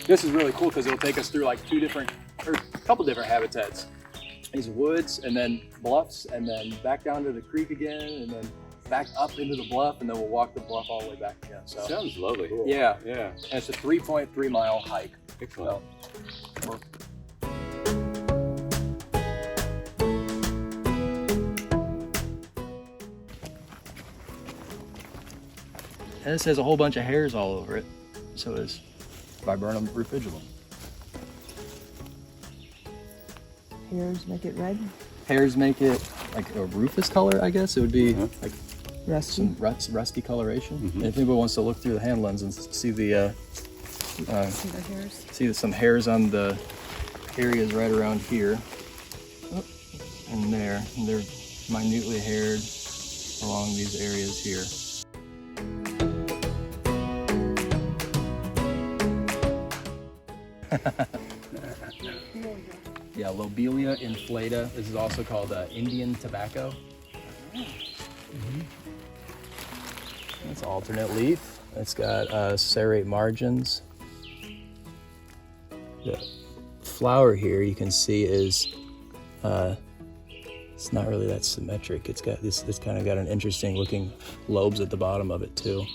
This is really cool because it'll take us through like a couple different habitats. These woods and then bluffs and then back down to the creek again and then back up into the bluff and then we'll walk the bluff all the way back again. So sounds lovely. Cool. Yeah. Yeah. And it's a 3.3 mile hike. Excellent. So, and this has a whole bunch of hairs all over it. So is Viburnum rufigulum. Hairs make it red? Hairs make it like a rufus color, I guess. It would be like Rusty. some rusty coloration. And if anybody wants to look through the hand lens and see the hairs? see some hairs on the areas right around here. And there. And they're minutely haired along these areas here. Yeah, Lobelia Inflata. This is also called Indian tobacco. It's alternate leaf. It's got serrate margins. The flower here you can see is it's not really that symmetric. It's got this kind of got an interesting looking lobes at the bottom of it too.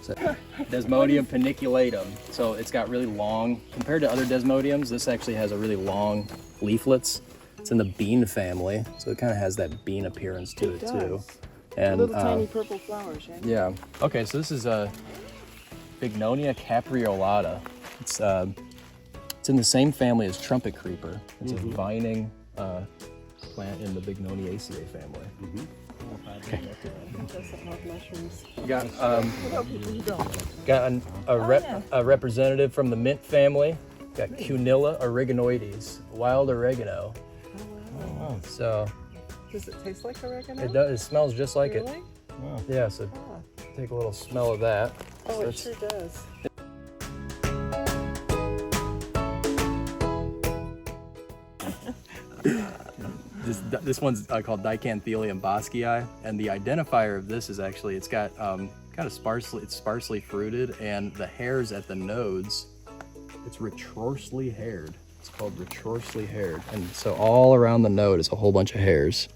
So, Desmodium Peniculatum. So it's got really long, compared to other Desmodiums, this actually has a really long leaflets. It's in the bean family, so it kind of has that bean appearance to it too. And little tiny purple flowers, right? Yeah. Okay, so this is a big Nonia Capriolata. It's in the same family as trumpet creeper. It's a vining plant in the Bignoniaceae family. Okay. We got a representative from the mint family. Got Cunilla oreganoides, wild oregano. Oh, So does it taste like oregano? it does. It smells just like Really? it. Yeah. So take a little smell of that. Oh, So it sure does. This one's called Dicanthelium Basquiai, and the identifier of this is actually it's got kind of sparsely fruited, and the hairs at the nodes, it's retrorsely haired. It's called retrorsely haired, and so all around the node is a whole bunch of hairs.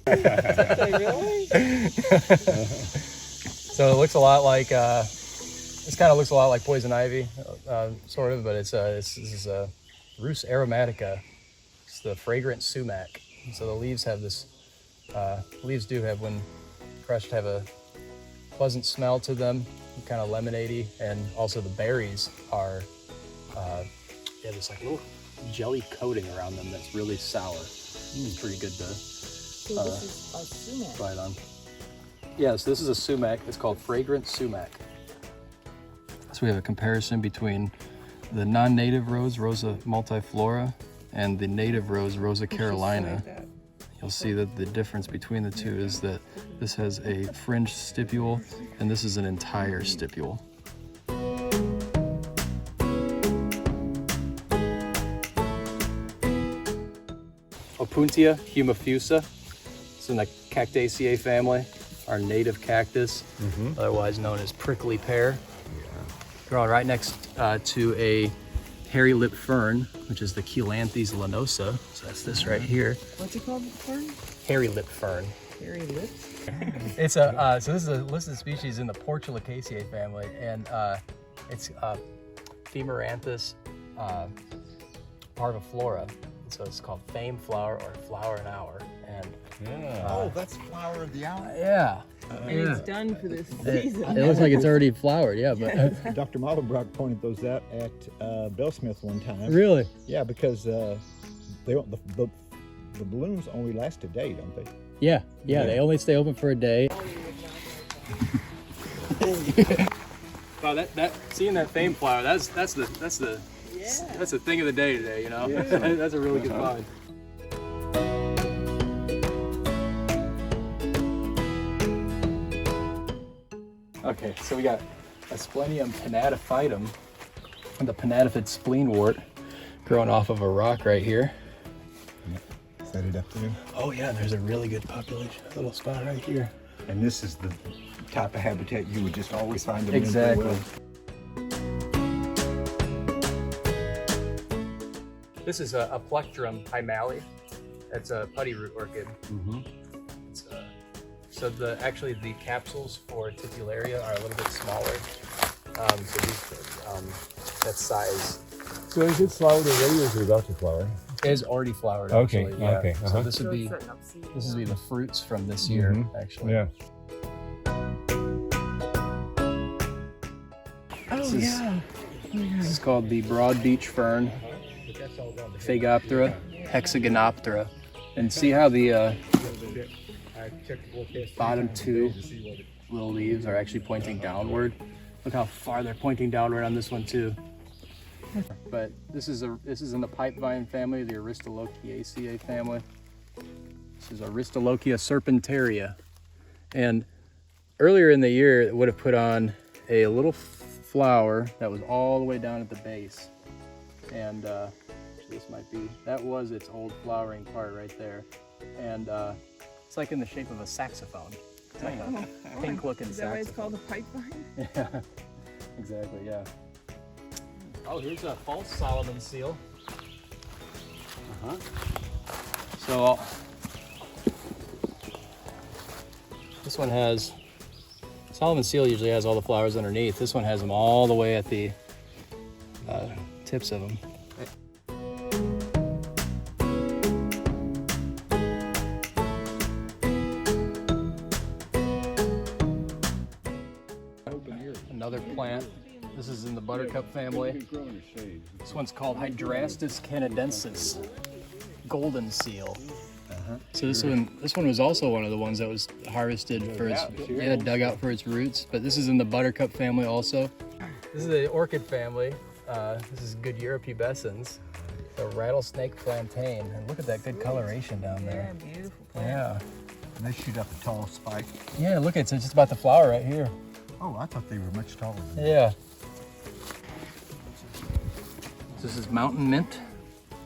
Really? So it looks a lot like this kind of looks a lot like poison ivy, sort of, but this is a Rus aromatica. It's the fragrant sumac. So the leaves have this. Leaves do have, when crushed, have a pleasant smell to them, kind of lemonade-y, and also the berries are they have this like little jelly coating around them that's really sour. It's pretty good to So this is a sumac. bite on. Yeah, so this is a sumac. It's called Fragrant Sumac. So we have a comparison between the non-native rose, Rosa multiflora, and the native rose, Rosa carolina. You'll see that the difference between the two is that this has a fringed stipule and this is an entire stipule. Opuntia humifusa. It's in the Cactaceae family, our native cactus, otherwise known as prickly pear. Growing right next to a hairy lip fern, which is the Cheilanthes lanosa. So that's this right here. What's it called, fern? Hairy lip fern. Hairy lips? It's a so this is a listed species in the Portulacaceae family, and it's Femoranthes parviflora. So it's called fame flower or flower an hour. And Oh, that's flower of the hour. yeah. And it's done for this season. It looks like it's already flowered, yeah, but Dr. Maldenbrock pointed those out at Bellsmith one time. really? Yeah, because the balloons only last a day, don't they? Yeah, they only stay open for a day. Wow, that seeing that fame flower, that's the thing of the day today, you know. Yeah. That's a really good find. Okay, so we got Asplenium pinnatifidum, the pinnatifid spleenwort, growing off of a rock right here. Set it up there. Oh yeah, there's a really good population, a little spot right here. And this is the type of habitat you would just always find them in. Exactly. This is a Plectrum Pimali. That's a putty root orchid. It's, so actually the capsules for tipularia are a little bit smaller. So these, that size. So is it flowered already or is it about to flower? It is already flowered. Okay, Actually, yeah. okay, So this would be the fruits from this year, actually. Yeah. This is called the Broad Beach Fern, Phagoptera, Hexagonoptera. And see how the bottom two little leaves are actually pointing downward. Look how far they're pointing downward on this one too. But this is in the pipevine family, the Aristolochiaceae family. This is Aristolochia serpentaria. And earlier in the year, it would have put on a little flower that was all the way down at the base. And this might be, that was its old flowering part right there. And it's like in the shape of a saxophone. It's like a pink looking saxophone. Is that why it's called a pipevine? Yeah, exactly, yeah. Oh, here's a false Solomon seal. So this one has, Solomon seal usually has all the flowers underneath. This one has them all the way at the tips of them. Another plant. This is in the buttercup family. This one's called Hydrastis canadensis, golden seal. So this one was also one of the ones that was harvested for its, dug out for its roots. But this is in the buttercup family also. This is the orchid family. This is Goodyear pubescens, the rattlesnake plantain. And look at that good coloration down there. Yeah, beautiful plant. Yeah. And they shoot up a tall spike. Yeah, look, it's just about to flower right here. Oh, I thought they were much taller than that. Yeah. This is mountain mint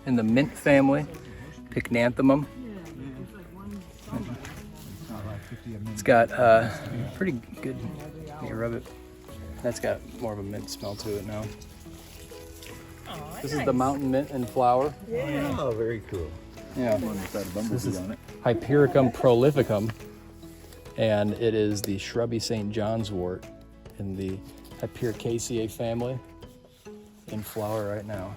in the mint family, Pycnanthemum. It's got pretty good, you rub it. That's got more of a mint smell to it now. This is the mountain mint in flower. Oh, very cool. Yeah. This is on it. Hypericum Prolificum, and it is the shrubby St. John's wort in the Hypericaceae family in flower right now.